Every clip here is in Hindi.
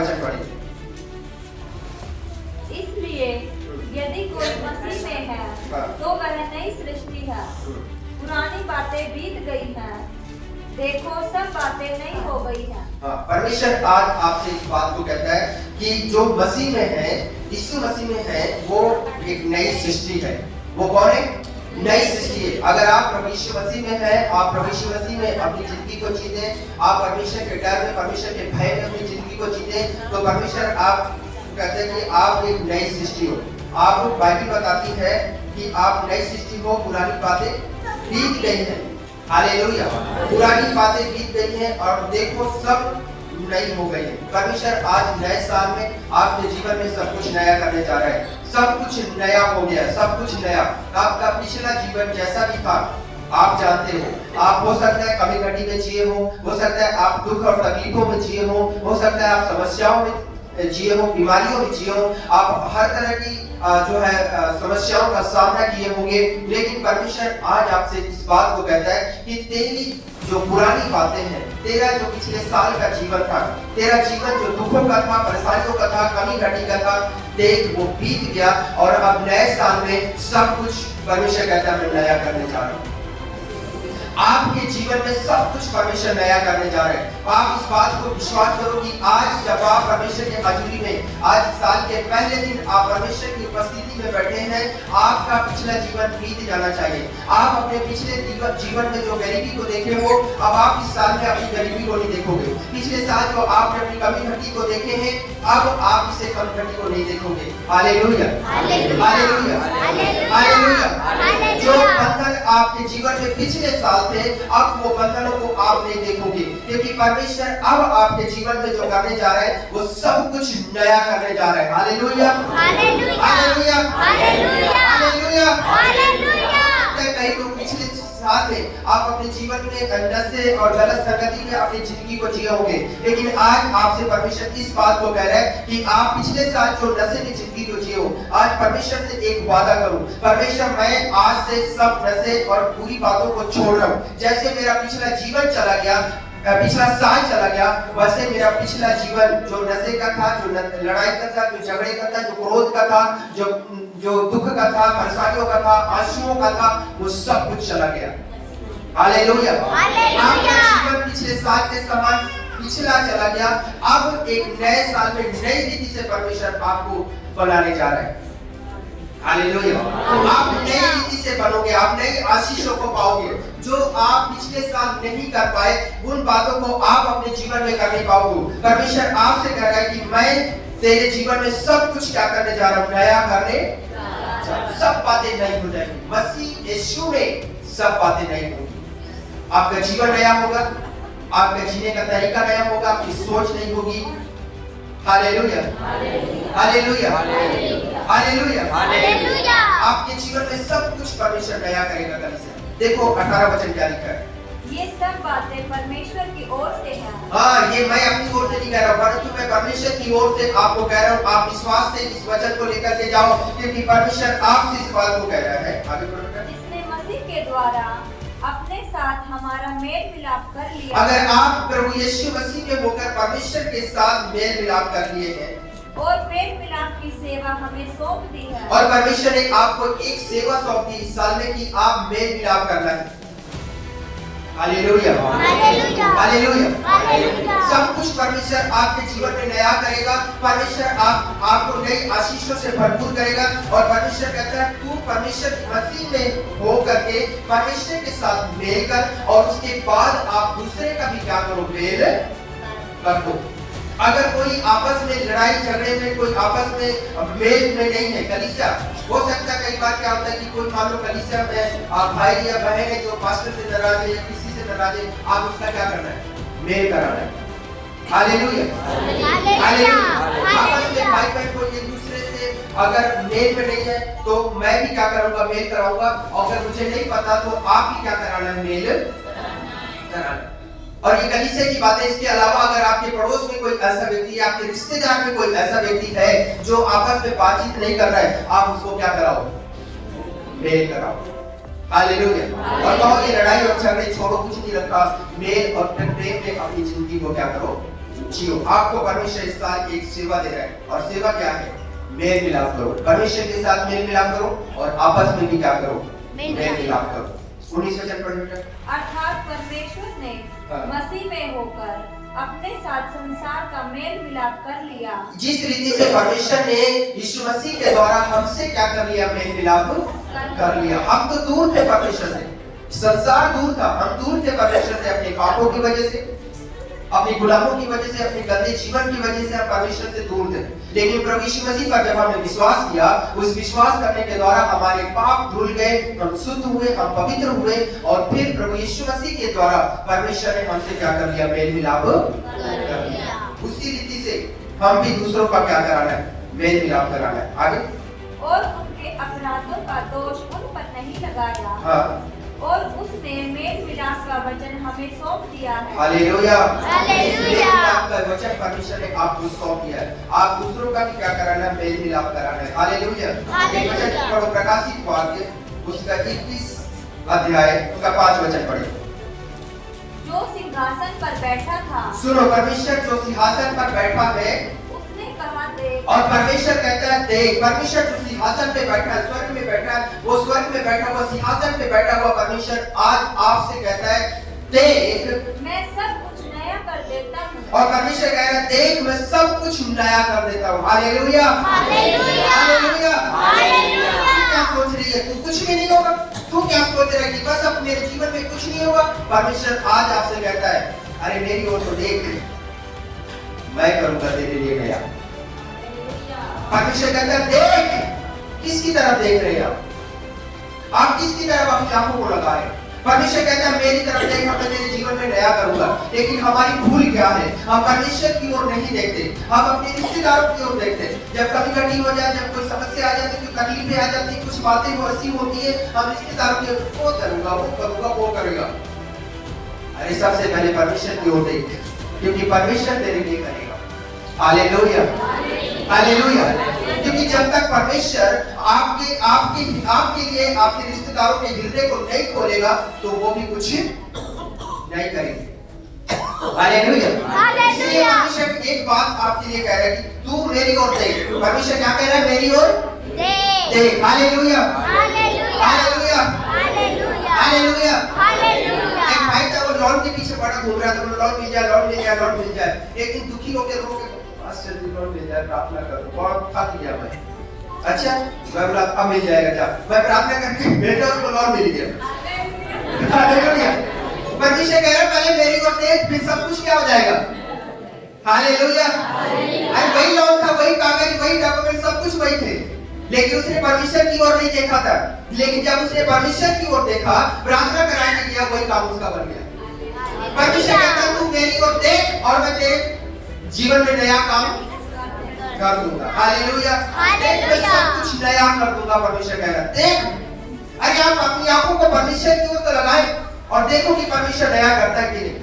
वचन पढ़िए। इसलिए यदि कोई मसीह में है तो वह नई सृष्टि है, पुरानी बातें बीत गई हैं, देखो सब बातें नई हो गई हैं। परमेश्वर आज आपसे इस बात को कहता है कि जो मसीह में है, यीशु मसीह में है, वो एक नई सृष्टि है। वो कौन है? नई सृष्टि है। अगर आप प्रभु यीशु मसीह में है, आप प्रभु यीशु मसीह में अपनी जिंदगी को जीते, आप परमेश्वर के डर में, परमेश्वर के भय में अपनी जिंदगी को जीते, तो परमेश्वर आप कहते हैं कि आप एक नई सृष्टि हो। आप बाइबल बताती है कि आप नई सृष्टि हो, पुरानी बातें बीत गई हैं। हालेलुया। पुरानी बातें बीत गई हैं और देखो सब नई हो गई है। परमेश्वर आज नए साल में आपके जीवन में सब कुछ नया करने जा रहा है। सब कुछ नया हो गया, सब कुछ नया। आपका पिछला जीवन जैसा भी था आप जानते हो। आप हो सकता है कमी घटी में जिए हो सकता है आप दुख और तकलीफों में जिए हो सकता है आप समस्याओं में जिए हो, बीमारियों में जिए हो, आप हर तरह की जो है समस्याओं का सामना किए होंगे। लेकिन परमेश्वर आज आपसे इस बात को कहता है कि तेरी जो पुरानी बातें हैं, तेरा जो पिछले साल का जीवन था, तेरा जीवन जो दुखों का था, परेशानियों का था, कमी घटी का था, देख वो बीत गया और अब नए साल में सब कुछ परमेश्वर कहता है मैं नया करने जा रहा हूँ। आपके जीवन में सब कुछ परमेश्वर नया करने जा रहे हैं। आप इस बात को विश्वास करो कि आज जब आप परमेश्वर की हजूरी में, आज साल के पहले दिन आप परमेश्वर की उपस्थिति में बैठे हैं, आपका पिछला जीवन बीत जाना चाहिए। आप अपने पिछले जीवन में जो गरीबी को देखे हो, अब आप इस साल में अपनी गरीबी को नहीं देखोगे। पिछले साल जो आपने अपनी कमी घटी को देखे हैं, अब आप इसे कमी घटी को नहीं देखोगे। Hallelujah, hallelujah, hallelujah. जो बंधन आपके जीवन में पिछले साल थे, अब वो बंधनों को आप नहीं देखोगे, क्योंकि परमेश्वर अब आपके जीवन में जो करने जा रहा है वो सब कुछ नया करने जा रहा है। Hallelujah, hallelujah, hallelujah, hallelujah, hallelujah. कई लोग पिछले साल में आप अपने जीवन में नशे और गलत संगति में अपनी जिंदगी को जिए होंगे, लेकिन आज आपसे परमेश्वर इस बात को कह रहा है कि आप पिछले साल जो नशे की जिंदगी को जिए हो, आज परमेश्वर से एक वादा करो, परमेश्वर मैं आज से सब नशे और बुरी बातों को छोड़ रहा हूँ। जैसे मेरा पिछला जीवन चला गया, पिछला साल चला गया, वैसे मेरा पिछला जीवन जो नशे का था, जो लड़ाई का था, जो झगड़े का था, जो क्रोध का था, जो दुख का था, परेशानियों का था, आंसुओं का था, वो सब कुछ चला गया। हालेलुया, आपका जीवन पिछले साल के समान पिछला चला गया। अब एक नए साल में नई रीति से परमेश्वर आपको बनाने जा रहा है। हालेलुया। आप नई रीति से बनोगे, आप नई आशीषों को पाओगे। जो आप पिछले साल नहीं कर पाए, उन बातों को आप अपने जीवन में कर नहीं पाओगे। परमेश्वर आपसे कह रहा है कि मैं तेरे जीवन में सब कुछ क्या करने जा रहा हूँ, नया करने। सब बातें नई हो जाएंगी। मसीह यीशु में सब बातें नई होंगी। आपका जीवन नया होगा, आपका जीने का तरीका नया होगा, आपकी सोच नहीं होगी। Hallelujah, hallelujah, hallelujah, hallelujah. आपके जीवन में सब कुछ परमेश्वर नया करेगा। कलीसिया देखो 18 वचन क्या लिखा है। ये सब बातें परमेश्वर की ओर से हैं। हाँ, ये मैं अपनी ओर से नहीं कह रहा हूँ, परंतु मैं परमेश्वर की ओर से आपको कह रहा हूँ। आप विश्वास से इस वचन को लेकर के जाओ, क्योंकि परमेश्वर आपसे इस बात को कह रहा है। आगे बढ़ो। जिसने मसीह के द्वारा अपने साथ हमारा मेल मिलाप कर लिया। अगर आप प्रभु यीशु मसीह में होकर परमेश्वर के साथ मेल मिलाप कर लिए हैं और मेल मिलाप की सेवा हमें सौंप दी है, और परमेश्वर ने आपको एक सेवा सौंप दी इस साल में कि आप मेल मिलाप करना है। Hallelujah, hallelujah, hallelujah. सब कुछ परमेश्वर आपके जीवन में नया करेगा। परमेश्वर आपको नई आशीषों से भरपूर करेगा। और परमेश्वर कहता है तू परमेश्वर मसीह में हो करके परमेश्वर के साथ मेल कर, और उसके बाद आप दूसरे का भी क्या करो, मेल कर दो। अगर कोई आपस में लड़ाई झगड़े में, कोई आपस में मेल में नहीं है, कलीसिया हो सकता है कई बार क्या होता है कि कोई मान लो कलीसिया में भाई या बहन है जो पास्टर से नाराज है या किसी से नाराज है, आप उसका क्या करना है, मेल कराना है। Hallelujah, hallelujah. आपस में भाई बहन को एक दूसरे से अगर मेल में नहीं है तो मैं भी क्या करूंगा, मेल कराऊंगा। और अगर मुझे नहीं पता तो आप भी क्या कराना है, मेल कराना। और ये कलीसिया की बातें, इसके अलावा अगर आपके पड़ोस में कोई ऐसा व्यक्ति है, आपके रिश्तेदार में कोई ऐसा व्यक्ति है जो आपस में बातचीत नहीं कर रहा है, आप उसको क्या कराओ, मेल कराओ। हालेलुया। और कहो ये लड़ाई और झगड़े छोड़ो, कुछ नहीं रखा, मेल और प्रेम में अपनी जिंदगी को क्या करो, जियो। आपको परमेश्वर इस साल एक सेवा दे रहा है, और सेवा क्या है? मेल मिलाप करो, परमेश्वर के साथ मेल मिलाप करो, और आपस में भी क्या करो? मेल मिलाप करो। 19 वचन पढ़िए। अर्थात परमेश्वर ने मसीह में होकर अपने साथ संसार का मेल मिलाप कर लिया। जिस रीति से परमेश्वर ने यीशु मसीह के द्वारा हमसे क्या कर लिया? मेल मिलाप कर लिया। हम तो दूर थे परमेश्वर से, संसार दूर था, हम दूर थे परमेश्वर से अपने पापों की वजह से, अपनी गुलामों की वजह से, अपने गंदे जीवन की वजह से हम परमेश्वर से दूर थे। लेकिन प्रभु यीशु मसीह पर जब हमने विश्वास किया, उस विश्वास करने के द्वारा हमारे पाप धुल गए, हम शुद्ध हुए, हम पवित्र हुए, और फिर प्रभु यीशु मसीह के द्वारा परमेश्वर ने हमसे क्या कर लिया? मेल मिलाप कर लिया। उसी रीति से हम भी दूसरों का क्या कराना है? मेल मिलाप कराना है। आगे, और उनके अपराधों का दोष उन पर नहीं लगाया। हाँ, और उसने मेल मिलाप का वचन हमें सौंप दिया है। Hallelujah, hallelujah. आपका वचन परमेश्वर ने आपको सौंप दिया है। आप दूसरों का भी क्या कराना है? मेल मिलाप कराना है। हालेलुया। एक वचन पढ़ो, प्रकाशित वाक्य उसका 21 अध्याय उसका 5 वचन पढ़ो। जो सिंहासन पर बैठा था, सुनो, परमेश्वर जो सिंहासन पर बैठा है, उसने कहा देख। और परमेश्वर कहता है देख। परमेश्वर जो सिंहासन पे बैठा है, स्वर्ग में बैठा है, वो स्वर्ग में बैठा हुआ, सिंहासन पे बैठा हुआ परमेश्वर आज आपसे कहता है देख, मैं सब कुछ नया कर देता हूँ। और परमेश्वर कह रहा है देख, मैं सब कुछ नया कर देता हूँ। Hallelujah, hallelujah, hallelujah, hallelujah. तू क्या सोच रही है? तू कुछ भी नहीं होगा। तू क्या सोच रहा है कि बस अब मेरे जीवन में कुछ नहीं होगा? परमेश्वर आज आपसे कहता है अरे मेरी ओर तो देख, मैं करूंगा तेरे लिए नया। परमेश्वर कहता है देख। किसकी तरफ देख रहे हैं आप किसकी तरफ अपनी आंखों को लगा रहे हैं? परमेश्वर कहता है मेरी तरफ देख, मैं तेरे जीवन में नया करूंगा। लेकिन हमारी भूल क्या है? हम परमेश्वर की ओर नहीं देखते, हम अपने रिश्तेदारों की ओर देखते हैं। जब कभी कभी हो जाए, जब कोई समस्या आ जाती है, कोई तकलीफें आ जाती है, कुछ बातें वो ऐसी होती है, हम रिश्तेदारों की ओर वो करूंगा, वो करूंगा, वो करेगा। अरे सबसे पहले परमेश्वर की ओर देख, क्योंकि परमेश्वर तेरे लिए करेगा। Hallelujah, hallelujah. क्योंकि जब तक परमेश्वर आपके आपके आपके लिए आपके रिश्तेदारों के हृदय को नहीं खोलेगा, तो वो भी कुछ नहीं करेंगे। हालेलुया, इसलिए परमेश्वर एक बात आपके लिए कह रहा है कि तू मेरी ओर देख। परमेश्वर क्या कह रहा है? मेरी ओर देख। Hallelujah, hallelujah, hallelujah, hallelujah, hallelujah. एक भाई था, वो लॉन के पीछे बड़ा घूम रहा था, लॉन मिल जाए, लॉन मिल जाए, लॉन मिल जाए। एक दिन दुखी होकर रो के प्रार्थना करो, बहुत थक गया मैं। अच्छा, मैं बोला अब मिल जाएगा, जा। मैं प्रार्थना करके बेटा उसको लॉन मिल गया। हालेलुया। परमेश्वर कह रहा है पहले मेरी ओर देख, फिर सब कुछ क्या हो जाएगा? हालेलुया। अरे वही लॉन था, वही कागज, वही डॉक्यूमेंट, सब कुछ वही थे, लेकिन उसने परमेश्वर की ओर नहीं देखा था। लेकिन जब उसने परमेश्वर की ओर देखा, प्रार्थना कराने गया, वही काम उसका बन गया। परमेश्वर कहता है तू मेरी ओर देख और मैं तेरे जीवन में नया काम कर दूंगा। हालेलुया, मैं सब कुछ नया कर दूंगा। परमेश्वर कह रहा है देख। अरे आप अपनी आंखों को परमेश्वर की ओर लगाएं और देखो कि परमेश्वर नया करता है कि नहीं।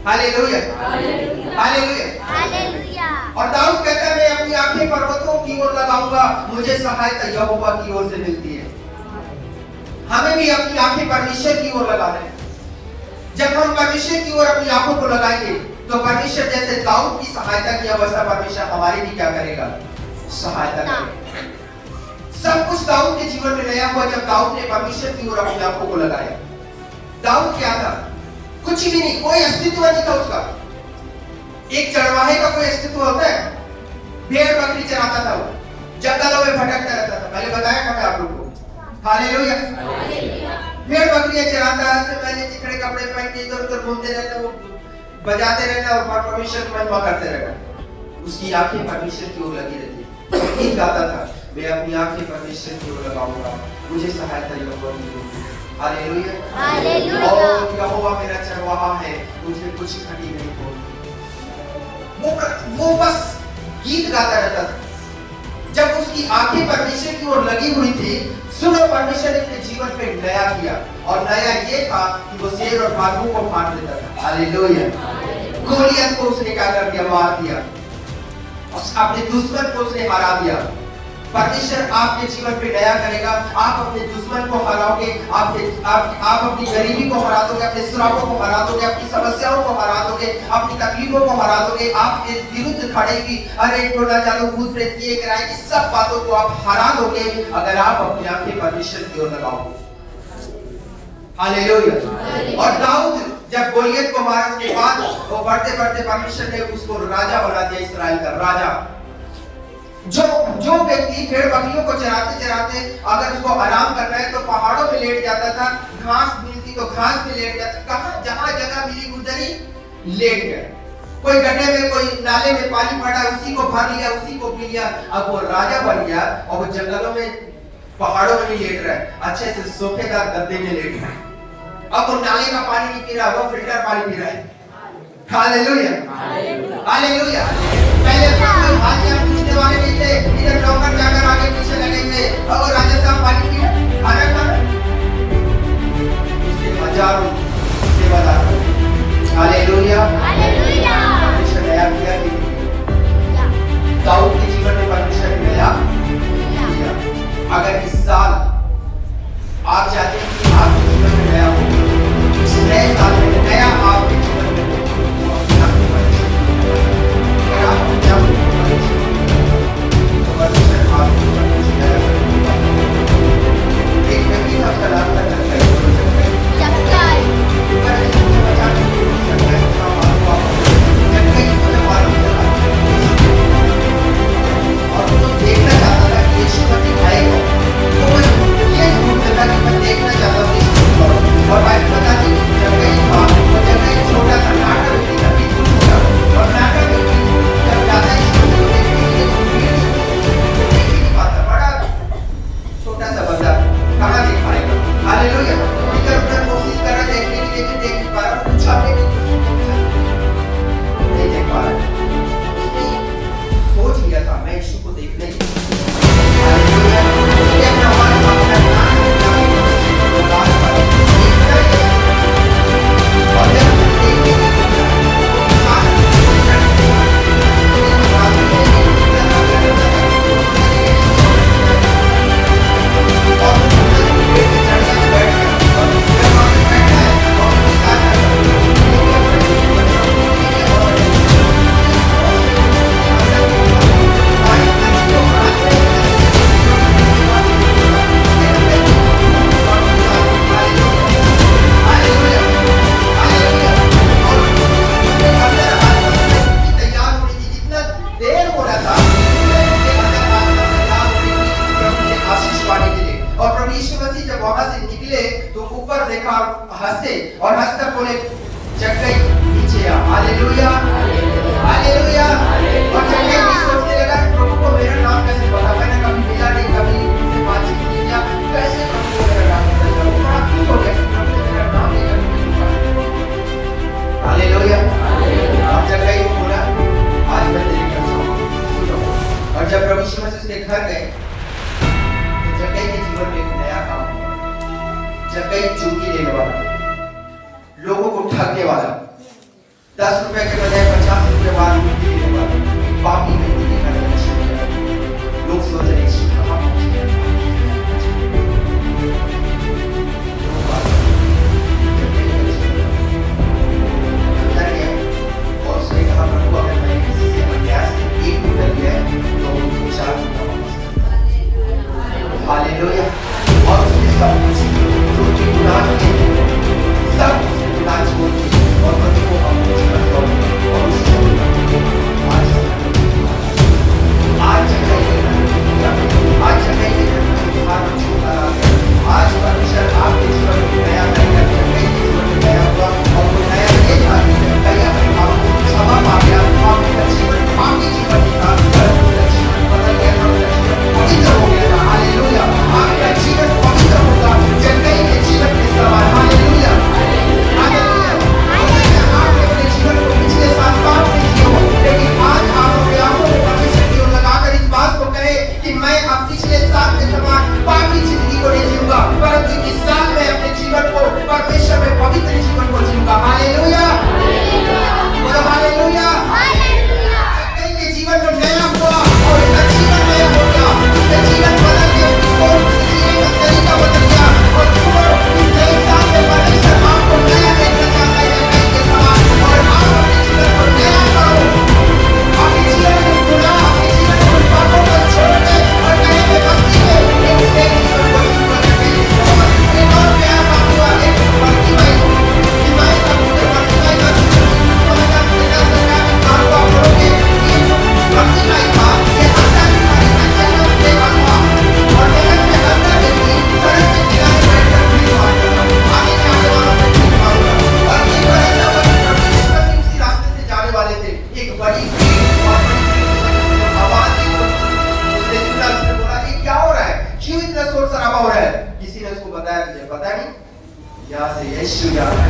Hallelujah, hallelujah, hallelujah. और दाऊद कहता है मैं अपनी आंखें पर्वतों की ओर लगाऊंगा, मुझे सहायता यहोवा की ओर से मिलती है। हमें भी अपनी आंखें परमेश्वर की ओर लगाना है। जब हम परमेश्वर की ओर अपनी आंखों को लगाएंगे, तो परमेश्वर जैसे दाऊद की सहायता किया, वैसा परमेश्वर हमारी भी क्या करेगा? सहायता करेगा। सब कुछ दाऊद के जीवन में नया हुआ जब दाऊद ने परमेश्वर की ओर अपनी आंखों को लगाया। दाऊद क्या था? कुछ भी नहीं, कोई अस्तित्व नहीं था उसका। एक चरवाहे का कोई अस्तित्व होता है? भेड़ बकरी चराता था, वो जंगलों में भटकता रहता था। पहले बताया था मैं आप लोगों को। हालेलुया, भेड़ बकरियां चराता है, मैंने चिकने कपड़े पहन के इधर उधर घूमते रहता, वो बजाते रहना और परमेश्वर की महिमा करते रहना। उसकी आंखें परमेश्वर की ओर लगी रहती। गीत गाता था, मैं अपनी आंखें परमेश्वर की ओर लगाऊंगा, मुझे सहायता यहोवा की मिलेगी। Hallelujah, hallelujah. और यहोवा मेरा चरवाहा है, मुझे कुछ घटी नहीं होगी। वो बस गीत गाता रहता था। जब उसकी आंखें परमेश्वर की ओर लगी हुई थी, सुनो परमेश्वर ने अपने जीवन पे नया किया, और नया ये था कि वो शेर और बाघों को मार देता था। हालेलुया। गोलियत को उसने क्या कर दिया? मार दिया। अपने दुश्मन को उसने हरा दिया। परमेश्वर आपके जीवन पे नया करेगा। आप अपने दुश्मन को हराओगे, आप अपनी गरीबी को हरा दोगे, अपने श्रापों को हरा दोगे, अपनी समस्याओं को हरा दोगे, अपनी तकलीफों को हरा दोगे। आपके विरुद्ध खड़ेगी, अरे टोला चालू भूत प्रेत किए कराए, इस सब बातों को आप हरा दोगे अगर आप अपने आंखें परमेश्वर की ओर लगाओगे। हालेलुया। और दाऊद जब गोलियत को मारा उसके बाद वो बढ़ते बढ़ते परमेश्वर ने उसको राजा बना दिया, इस्राएल का राजा। जो व्यक्ति भेड़ बकरियों को चराते चराते अगर उसको आराम करना है तो पहाड़ों में लेट जाता था, घास मिलती तो घास पे लेट जाता, कहां जहां जगह मिली उधर ही लेट गया। कोई गड्ढे में, कोई नाले में पानी पड़ा, उसी को भर लिया, उसी को पी लिया। अब वो राजा बन गया और वो जंगलों में, पहाड़ों में भी लेट रहा है, अच्छे से सोफेदार गद्दे में लेट रहा है। अब वो नाले का पानी नहीं पी रहा, वो फिल्टर पानी पी रहा है। Hallelujah, hallelujah. पहले कोई हाजिया पूछने वाले नहीं थे, इधर नौकर जाकर आगे पीछे लगे थे और राजा साहब पानी पी खाना खा, उसके हजारों सेवादार। Hallelujah, hallelujah. परमेश्वर नया किया कि दाऊद के जीवन में परमेश्वर ने नया किया। अगर इस साल आप चाहते हैं कि आपके जीवन में नया हो, इस नए साल में नया आपके जीवन में हो, अगर आप क्या परमेश्वर आपको सब कुछ नया करेगा। एक व्यक्ति था, उसका नाम था जक्कई। और वो देखना चाहता था कि यीशु मसीह आएगा, तो वो ये ढूंढ रहा था कि मैं देखना चाहता हूँ यीशु मसीह। और बाइबल बताती है कि जक्कई था, वो जक्कई छोटा सा नाटा व्यक्ति था, बिल्कुल छोटा। और नाटा व्यक्ति जब जाता है यीशु मसीह को देखने के लिए तो भीड़ से देख ही नहीं पाता, बड़ा छोटा सा बंदा कहाँ देख पाएगा। हालेलुया। इधर उधर कोशिश कर रहा देखने की, लेकिन देख नहीं पा रहा, कुछ आपने नहीं देख पा रहा। सोच लिया था मैं यीशु को देखने ही। हालेलुया। उसने अपना मन अपना ध्यान लगाकर और जब देखने की और हंसकर बोले जक्कई नीचे आ। Hallelujah, hallelujah. और जक्कई भी सोचने लगा प्रभु को मेरा नाम कैसे पता, मैंने कभी मिला नहीं, कभी उनसे बातचीत नहीं किया, कैसे प्रभु को मेरा नाम पता चला। वो बड़ा खुश हो गया कि प्रभु ने मेरा नाम लेकर पूछा। हालेलुया। और जक्कई को बोला आज मैं तेरे घर सुनो। और जब प्रभु यीशु मसीह उसके घर गए तो जक्कई के जीवन में एक नया काम हुआ। जक्कई चुंगी लेने वाला, लोगों को ठगने वाला, 10 रुपए के बजाय 50 रुपए बाद देने वाला, पापी व्यक्ति दिखा रहे। लोग सोच रहे यीशु कहाँ पहुंच गया। और उसने कहा प्रभु अगर मैं किसी से अन्याय से एक निकल गया तो उनको 4 रुपया वापस। हालेलुया। और उसने सब कुछ जो कि गुनाह किए सब छोड़ और प्रभु को और यीशु याद है।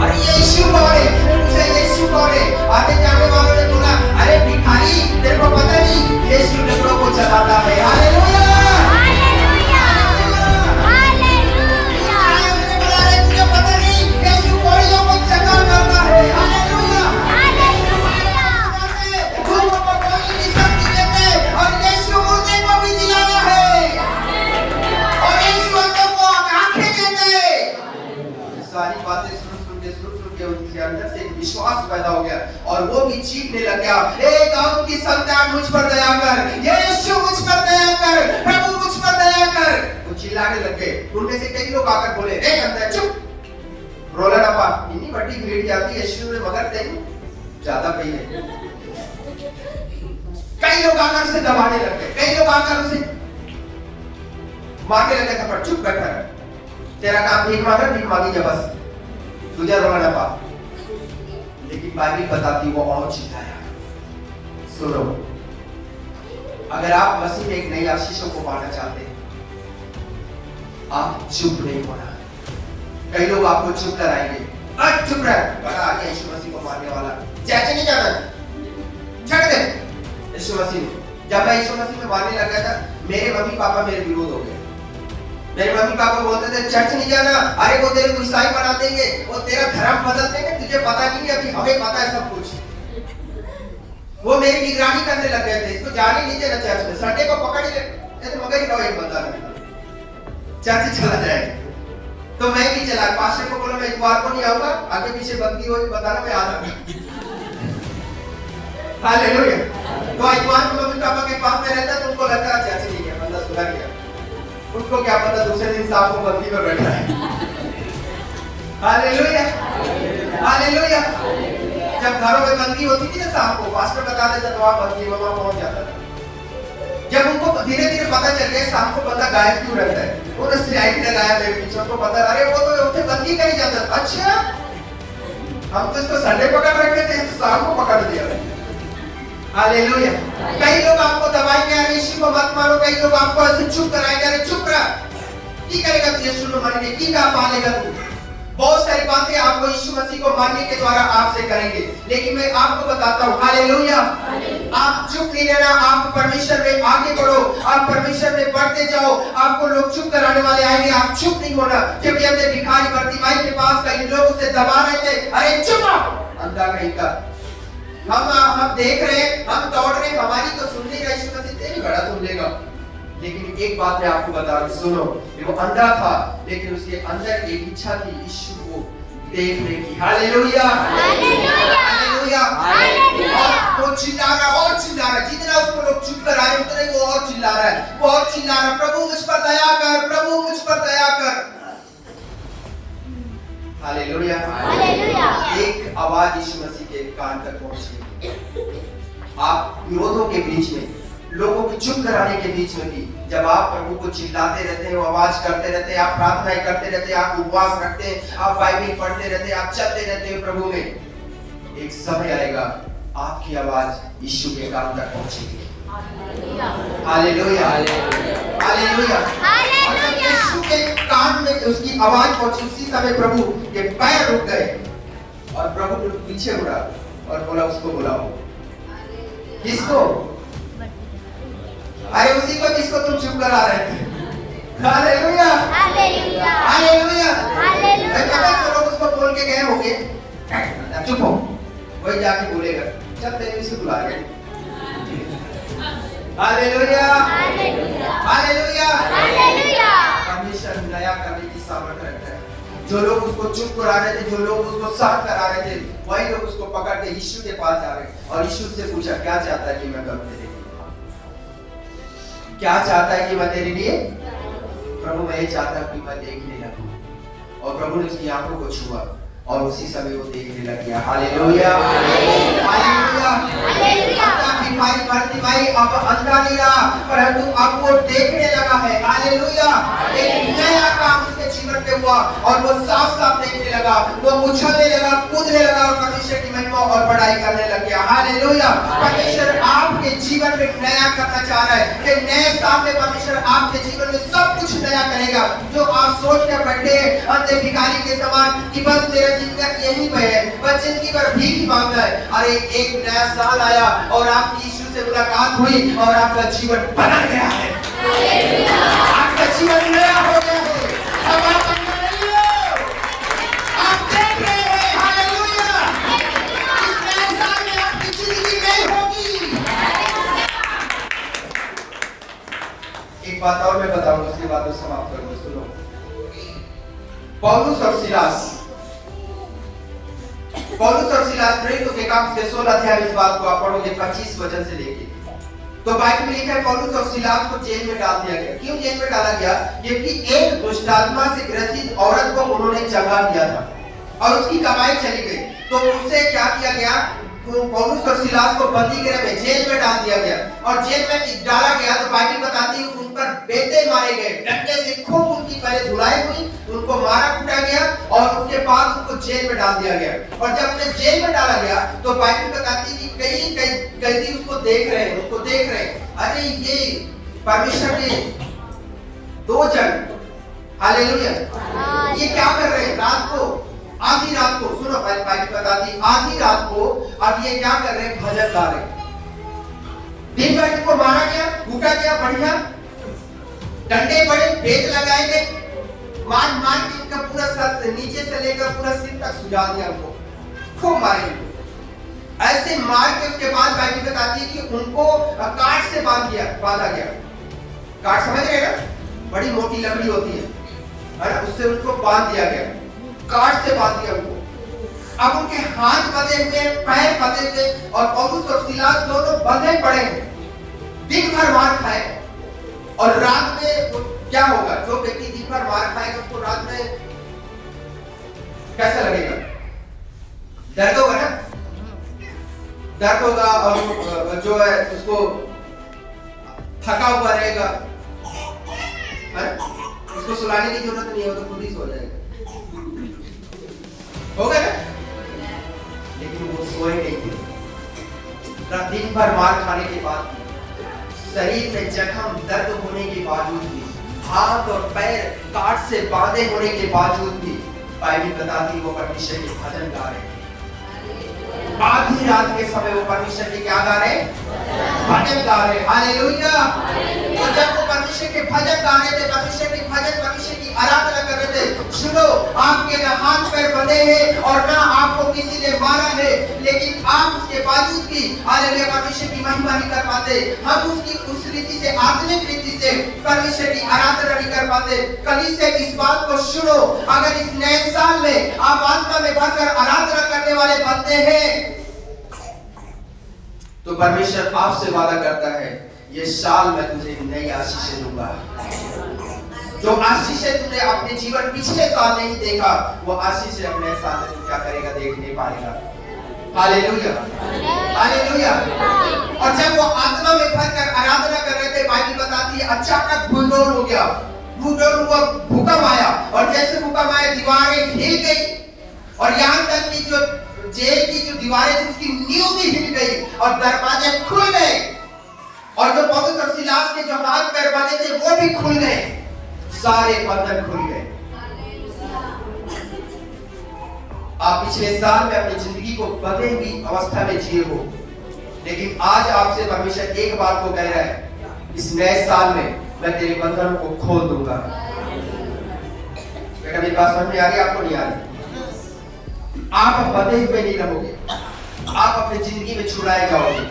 अरे यीशु कौन है? पूछा यीशु कौन है? आते जाने वालों ने बोला अरे भिखारी तेरे को पता नहीं यीशु डबरों को चलाता है। Hallelujah hallelujah hallelujah. उसने बोला अरे तुझे पता नहीं यीशु कोड़ियों को चंगा करता है। Hallelujah hallelujah. भूखों को कोई भी शक्ति देते और यीशु मुर्दे को भी जिलाता है और यीशु अंधों को आंखें देते। सारी बातें सुन के उनके अंदर से एक विश्वास पैदा हो गया और वो भी चीखने लग गया, ए दाऊद की संतान मुझ पर दया कर, यीशु मुझ पर दया कर, प्रभु मुझ पर दया कर। वो चिल्लाने लग गए। उनमें से कई लोग आकर बोले, ए अंदर चुप, रोला ना पा, इतनी बड़ी भीड़ जाती है यीशु ने मगर तेरी ज्यादा पई है। कई लोग आकर उसे दबाने लग गए, कई लोग आकर उसे मारने लगे थप्पड़, चुप बैठा रह, तेरा काम भीख मांगी जा बस, तुझे रोना ना पा। लेकिन बाइबल बताती वो और चिल्लाया। सुनो, अगर आप मसीह में एक नई आशीषों को पाना चाहते हैं, आप चुप नहीं होना। कई लोग आपको चुप कराएंगे, चुप रह, बड़ा आ गया यीशु मसीह को मारने वाला, चाचा नहीं जाना, छक दे। यीशु मसीह ने, जब मैं यीशु मसीह में मारने लगा था, मेरे मम्मी पापा मेरे विरोध हो गए। मेरे मम्मी पापा बोलते थे चर्च नहीं जाना, अरे वो तेरे को ईसाई बना देंगे, वो तेरा धर्म बदल देंगे, तुझे पता नहीं है, अभी हमें पता है सब कुछ। वो मेरी निगरानी करने लग गए थे, इसको जाने नहीं देना चर्च में, संडे को पकड़ ही ले, मगर ही रहो एक बंदा चर्च चला जाए। तो मैं भी चला, पास्टर को बोला मैं इतवार को नहीं आऊंगा, आगे पीछे बंदी होगी बताना, मैं आ रहा हालेलुया। तो इतवार को मम्मी पापा के पास में रहता, तुमको लगता है चर्च नहीं है, बंदा सुधर गया, उनको क्या पता दूसरे दिन साहब को बंदी में बैठा है। Hallelujah hallelujah. जब घरों में बंदी होती थी ना साहब को, पास्टर बता देता तो आप बंदी में वहां पहुंच जाता था। जब उनको धीरे धीरे पता चल गया साहब को बंदा गायब क्यों रहता है, उन्होंने स्लाइड लगाया मेरे पीछे, उनको पता अरे वो तो उसे बंदी कर ही जाता था। अच्छा, हम तो इसको संडे पकड़ रखे थे, तो साहब को पकड़ दिया। हालेलुया। कई लोग आपको दबाएंगे, अरे यीशु को मत मारो, कई लोग आपको ऐसे चुप कराएंगे, अरे चुप रह, की करेगा तू यीशु को मारने की, क्या पालेगा तू। बहुत सारी बातें आपको यीशु मसीह को मानने के द्वारा आपसे करेंगे, लेकिन मैं आपको बताता हूँ हालेलुया, आप चुप नहीं रहना, आप परमेश्वर में आगे बढ़ो, आप परमेश्वर में बढ़ते जाओ। आपको लोग चुप कराने वाले आएंगे, आप चुप नहीं होना। क्योंकि हमने भिखारी बरतिमाई के पास कई लोग उसे दबा रहे थे, अरे चुप अंधा कहीं का, हम देख रहे हैं, हम दौड़ रहे हैं, हमारी तो सुन लेगा यीशु मसीह, तेरी बड़ा सुन लेगा। लेकिन एक बात मैं आपको बता दूं, सुनो, वो अंधा था, लेकिन उसके अंदर एक इच्छा थी यीशु को देखने की। Hallelujah hallelujah hallelujah. वो चिल्ला रहा और चिल्ला रहा, जितना उसको लोग चुप करा रहे उतने वो और चिल्ला रहा है, वो और चिल्ला रहा, प्रभु मुझ पर दया कर, प्रभु मुझ पर दया कर। Hallelujah hallelujah. एक आवाज यीशु मसीह के कान तक पहुंची। आप विरोधों के बीच में, लोगों को चुप कराने के बीच में भी, जब आप प्रभु को चिल्लाते रहते हैं, आवाज करते रहते हैं, आप प्रार्थनाएं करते रहते हैं, आप उपवास रखते हैं, आप बाइबल पढ़ते रहते हैं, आप चलते रहते हैं प्रभु में, एक समय आएगा आपकी आवाज यीशु के कान तक पहुंचेगी। Hallelujah hallelujah hallelujah. यीशु के कान में उसकी आवाज पहुंची, उसी समय प्रभु के पैर रुक गए और प्रभु पीछे मुड़ा और बोला उसको बुलाओ। किसको? अरे उसी को जिसको तुम चुप करा रहे थे। Hallelujah hallelujah hallelujah hallelujah. तो लोग उसको बोल के गए होंगे, चुप हो, वही जाके बोलेगा चल तेरे से बुला रहे। Hallelujah hallelujah hallelujah hallelujah. परमेश्वर नया करने की सामर्थ्य रखता है। जो लोग उसको चुप करा रहे थे, जो लोग उसको शांत करा रहे थे, वही लोग उसको पकड़ के यीशु के पास जा रहे और यीशु से पूछा क्या चाहता है कि मैं करूं तेरे लिए, क्या चाहता है कि मैं तेरे लिए। प्रभु मैं ये चाहता हूं कि मैं देखने लगूं। और प्रभु ने उसकी आंखों को छुआ और उसी समय वो देखने लग गया। Hallelujah hallelujah hallelujah. भिखारी बरतिमाई अब अंधा नहीं रहा, परंतु अब वो देखने लगा है। हालेलुया। एक नया काम उसके जीवन में हुआ और वो साफ साफ देखने लगा, वो उछलने लगा, कूदने लगा और परमेश्वर की महिमा और बड़ाई करने लग गया। हालेलुया। परमेश्वर आपके जीवन में नया करना चाह रहा है कि नए साल में परमेश्वर आपके जीवन में सब कुछ दया करेगा। जो आप सोच कर बैठे अंधे भिखारी के समान कि बस मेरा जिंदगी यहीं पे है, बस जिंदगी भर भीख ही मांगना है। अरे एक नया साल आया और आपकी यीशु से मुलाकात हुई और आपका जीवन बदल गया है, आपका जीवन नया हो गया है। अब आप अंधा नहीं हो, आप देख रहे हैं। हालेलुया। इस नए साल में आपकी जिंदगी नई होगी। एक बात और मैं बताऊंगा, उसके बाद तो समाप्त करूंगा। सुनो, पौलुस और सिलास प्रेरितों के काम के 16 अध्याय, इस बात को आप पढ़ोगे 25 वचन से लेके, तो बाइबल में लिखा है पौलुस और सिलास को जेल में डाल दिया गया। क्यों जेल में डाला गया? क्योंकि एक दुष्ट आत्मा से ग्रसित औरत को उन्होंने चंगा किया था और उसकी कमाई चली गई। तो उससे क्या किया गया? पौलुस और सिलास को बंदी गृह में, जेल में डाल दिया गया। और जेल में डाला गया तो बाइबल बताती है उन पर बेटे मारे गए, डंडे से खूब उनकी पहले धुलाई हुई, उनको मारा कूटा गया और उसके बाद उनको जेल में डाल दिया गया। और जब उन्हें जेल में डाला गया तो बाइबल बताती है कि कई कैदी उसको देख रहे हैं, अरे ये परमेश्वर के दो जन, हालेलुया, ये क्या कर रहे हैं? रात को, आधी रात को, सुनो बाइबल बताती, आधी रात को अब ये क्या कर रहे हैं? भजन गा रहे हैं। दिन भर इनको मारा गया, कूटा गया, बढ़िया डंडे पड़े, बेत लगाए गए, मार के इनका पूरा सर नीचे से लेकर पूरा सिर तक सुझा दिया, उनको खूब मारे। ऐसे मार के उसके बाद बाइबल बताती है कि उनको काट से बांधा गया। काट समझ रहे हैं ना? बड़ी मोटी लकड़ी होती है ना, उससे उनको बांध दिया गया, काट से बांध दिया उनको। अब उनके हाथ बंधे हुए, पैर बंधे हुए और पौलुस और सिलास दोनों बंधे पड़े हैं। दिन भर मार खाए और रात में क्या होगा? जो व्यक्ति दिन भर मार खाएगा उसको रात में कैसा लगेगा? दर्द होगा ना, दर्द होगा और जो है उसको थका हुआ रहेगा, उसको सुलाने की जरूरत नहीं है, वो तो खुद ही सो जाएगा, होगा ना? लेकिन वो सोए नहीं। दिन भर मार खाने के बाद, शरीर में जख्म दर्द होने के बावजूद भी, हाथ और पैर काट से बांधे होने के बावजूद भी बाइबल बताती है वो परमेश्वर के भजन गा रहे हैं। आधी रात के समय वो परमेश्वर के क्या गा रहे? भजन गा रहे। हालेलुया। तो जब वो परमेश्वर के भजन गा रहे थे, परमेश्वर के भजन, परमेश्वर की आराधना कर रहे थे, सुनो, आपके ना हाथ पैर बंधे हैं और ना आपको किसी ने मारा है, लेकिन आप उसके बावजूद भी हालेलुया परमेश्वर की महिमा नहीं कर पाते। हम उसकी उस रीति से, आत्मिक रीति से परमेश्वर की आराधना नहीं कर पाते। कलीसिया इस बात को सुनो, अगर इस नए साल में आप आत्मा में भरकर आराधना करने वाले बनते हैं तो परमेश्वर आपसे वादा करता है, ये साल मैं तुझे नई आशीषें दूंगा। जो आशीषें तुमने अपने जीवन पिछले साल नहीं देखा, वो आशीषें अपने साल में तू क्या करेगा? देख नहीं पाएगा। Hallelujah, hallelujah. और जब वो आत्मा में भरकर आराधना कर रहे थे, बाइबल बताती है अचानक भूकंप हो गया, भूकंप आया और जैसे भूकंप आया दीवारें हिल गई और यहाँ तक कि जो जेल की जो दीवारें थी उसकी नींव भी हिल गई और दरवाजे खुल गए और जो पौलुस और सिलास के जो हाथ पैर बंधे थे वो भी खुल गए, सारे बंधन खुल गए। आप पिछले साल में अपनी जिंदगी को बंधे हुई अवस्था में जिए हो, लेकिन आज आपसे परमेश्वर एक बात को कह रहा है, इस नए साल में मैं तेरे बंधनों को खोल दूंगा। बेटा मेरी बात समझ में आ रही है? आपको नहीं आ रही? आप बंधे हुए नहीं रहोगे, आप अपनी जिंदगी में छुड़ाए जाओगे।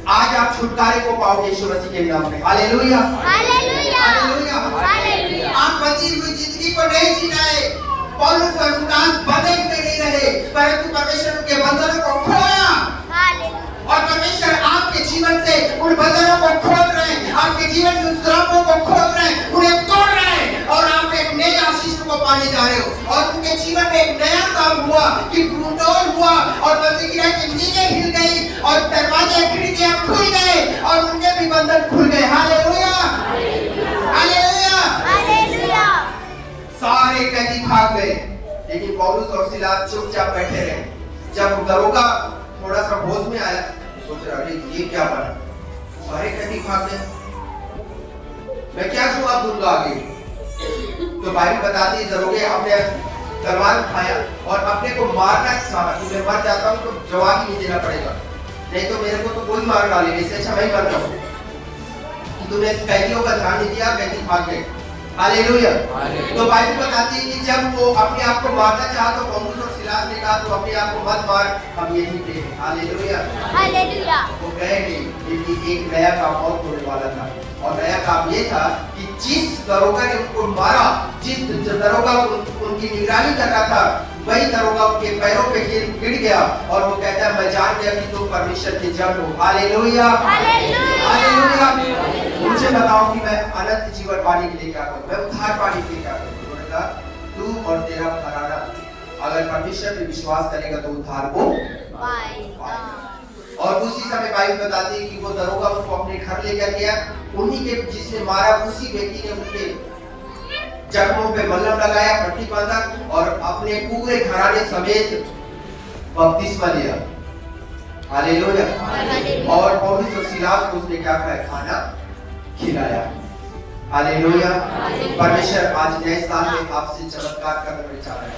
आज आप छुटकारे को पाओगे यीशु मसीह के नाम में। Hallelujah, hallelujah, hallelujah. आप बची हुई जिंदगी को नहीं जीनाए। पौलुस और सिलास बंधे हुए नहीं रहे, परंतु परमेश्वर के बंधनों को खोला और परमेश्वर आपके जीवन से उन बंधनों को खोल रहे हैं, आपके जीवन से उन श्रापों को खोल रहे हैं, उन्हें तोड़ रहे हैं और आप एक नई आशीष को पाने जा रहे हो। और उनके जीवन में एक नया काम हुआ कि भूतोल हुआ और प्रतिक्रिया की नींवें हिल गई और दरवाजे खिड़कियां खुल गए और उनके भी बंधन खुल गए। Hallelujah, hallelujah, hallelujah. सारे कैदी भाग गए, लेकिन पौलुस और सिलास चुपचाप बैठे रहे। जब दरोगा थोड़ा सा होश में आया, सोच रहा अरे ये क्या बना, सारे कैदी भाग गए, मैं क्या जवाब दूंगा आगे? तो बाइबल बताती है दरोगे अपने तलवार उठाया और अपने को मारना चाहा कि मैं मर जाता हूँ तो जवाब ही नहीं देना पड़ेगा, नहीं तो मेरे को तो कोई मार डालेगा, इससे अच्छा मैं ही मर जाऊँ। तूने कैदियों का ध्यान नहीं दिया, कैदी भाग गए। हालेलुया। तो बाइबल बताती है कि जब वो अपने आप को मारना चाहा तो पौलुस और सिलास ने कहा तो अपने आप को मत मार, हम यही थे। हालेलुया। हालेलुया। वो गए नहीं, क्योंकि एक नया काम और होने वाला था और नया काम ये था कि जिस दरोगा ने उनको मारा, जिस दरोगा उनकी निगरानी कर रहा था, वही दरोगा उनके पैरों पे गिर गया और वो कहता है मैं जान गया कि तुम परमेश्वर के जन हो। हालेलुया। हालेलुया। मुझे बताओ कि मैं अनंत जीवन पाने के लिए क्या करूं, मैं उद्धार पाने के लिए क्या करूं? उन्होंने कहा तू और तेरा घराना अगर परमेश्वर पे विश्वास करेगा तो उद्धार को पाएगा। और उसी समय बाइबल बताती है कि वो दरोगा उनको अपने घर लेकर गया, उन्हीं के जिसने मारा उसी व्यक्ति ने उनके जख्मों पे मलहम लगाया, पट्टी बांधा और अपने पूरे घराने समेत बपतिस्मा लिया। हालेलुया। और पौलुस और सिलास को उसने क्या किया? खाना खिलाया। हालेलुया। परमेश्वर आज नए साल में आपसे चमत्कार करने चाह रहा है।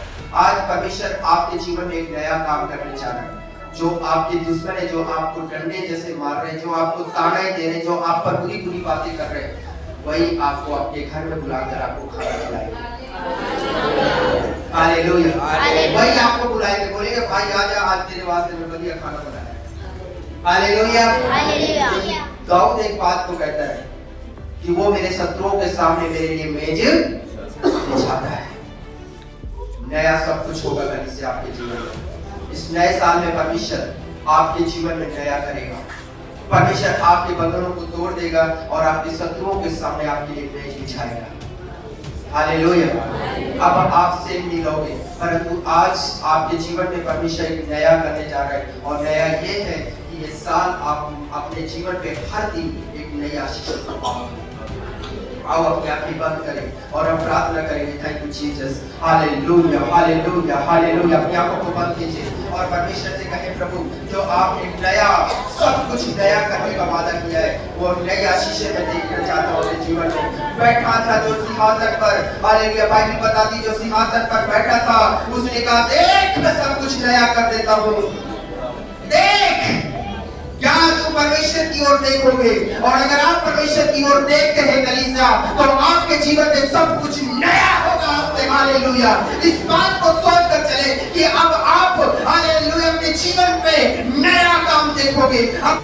आज परमेश्वर आपके जीवन में एक नया काम करने चाह रहा है। जो आपके दुश्मन है, जो आपको डंडे जैसे मार रहे हैं, जो आपको ताने दे रहे हैं, जो आप पर बुरी बुरी बातें कर रहे हैं, वही आपको आपके घर में बुलाकर आपको खाना खिलाएगा। हालेलुया। वही आपको बुलाएंगे, बोलेंगे भाई आजा, आज तेरे वास्ते में बढ़िया खाना बनाया। हालेलुया। दाऊद एक बात को कहता है कि वो मेरे शत्रुओं के सामने मेरे लिए मेज बिछाता है। नया सब कुछ होगा कलीसिया आपके जीवन में। इस नए साल में परमेश्वर आपके जीवन में नया करेगा। परमेश्वर आपके बंधनों को तोड़ देगा और आपके शत्रुओं के सामने आपके लिए मेज बिछाएगा। हालेलुया। अब आप से नहीं लोगे, परंतु आज आपके जीवन में परमेश्वर एक नया करने जा रहा है और नया ये है कि ये साल आप अपने जीवन में हर दिन एक नई आशीष को पाओगे। आओ अपनी आंखें बंद करें और हम प्रार्थना करेंगे। Thank you Jesus. Hallelujah. Hallelujah. Hallelujah. अपनी आंखों को बंद कीजिए और परमेश्वर से कहें प्रभु जो आपने नया सब कुछ नया करने का वादा किया है वो नई आशीषें मैं देखना चाहता हूँ अपने जीवन में। बैठा था जो सिंहासन पर, हालेलुया, बाइबल बताती जो सिंहासन पर बैठा था उसने कहा देख मैं सब कुछ नया कर देता हूँ। देख क्या तुम परमेश्वर की ओर देखोगे? और अगर आप परमेश्वर की ओर देखते हैं कलीसिया तो आपके जीवन में सब कुछ नया होगा। हालेलुया। इस बात को सोच कर चले कि अब आप हालेलुया अपने जीवन में नया काम देखोगे। अब